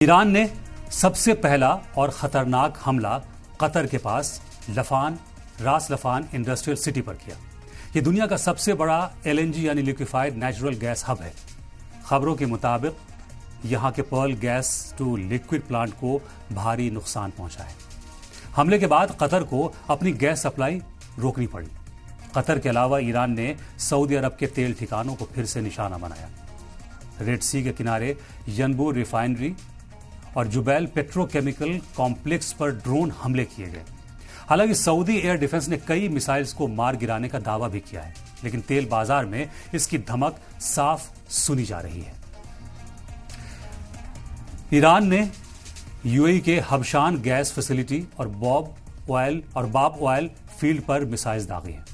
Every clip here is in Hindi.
ईरान ने सबसे पहला और खतरनाक हमला कतर के पास रास लफान इंडस्ट्रियल सिटी पर किया। यह दुनिया का सबसे बड़ा एलएनजी यानी लिक्विफाइड नेचुरल गैस हब है। खबरों के मुताबिक यहां के Pearl gas to liquid plant को भारी नुकसान पहुंचा है। हमले के बाद कतर को अपनी गैस सप्लाई रोकनी पड़ी। कतर के अलावा ईरान ने सऊदी अरब के तेल ठिकानों को फिर से निशाना बनाया। रेड सी के किनारे यनबू रिफाइनरी और जुबैल पेट्रोकेमिकल कॉम्प्लेक्स पर ड्रोन हमले किए गए। हालांकि सऊदी एयर डिफेंस ने कई मिसाइल्स को मार गिराने का दावा भी किया है, लेकिन तेल बाजार में इसकी धमक साफ सुनी जा रही है। ईरान ने यूएई के हबशान गैस फैसिलिटी और बाब ऑयल फील्ड पर मिसाइल्स दागे हैं।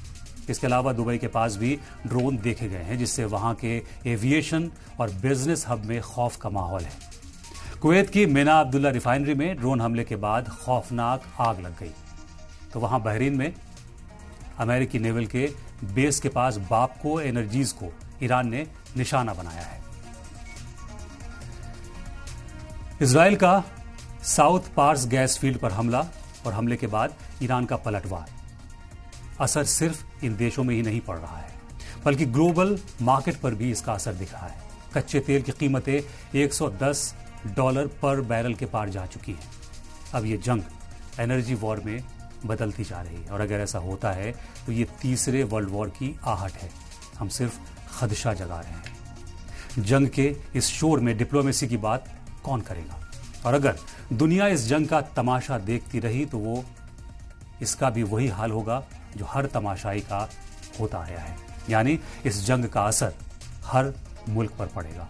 इसके अलावा दुबई के पास भी ड्रोन देखे गए हैं, जिससे वहां के एविएशन और बिजनेस हब में खौफ का माहौल है। कुवैत की मेना अब्दुल्ला रिफाइनरी में ड्रोन हमले के बाद खौफनाक आग लग गई। तो वहां बहरीन में अमेरिकी नेवल के बेस के पास बापको एनर्जीज को ईरान ने निशाना बनाया है। इजराइल का साउथ पार्स गैस फील्ड पर हमला और हमले के बाद ईरान का पलटवार। असर सिर्फ इन देशों में ही नहीं पड़ रहा है, बल्कि ग्लोबल मार्केट पर भी इसका असर दिख रहा है। कच्चे तेल की कीमतें $110 पर बैरल के पार जा चुकी है। अब ये जंग एनर्जी वॉर में बदलती जा रही है, और अगर ऐसा होता है तो ये तीसरे वर्ल्ड वॉर की आहट है। हम सिर्फ खदशा जगा रहे हैं। जंग के इस शोर में डिप्लोमेसी की बात कौन करेगा? और अगर दुनिया इस जंग का तमाशा देखती रही तो वो इसका भी वही हाल होगा जो हर तमाशाई का होता आया है, यानी इस जंग का असर हर मुल्क पर पड़ेगा।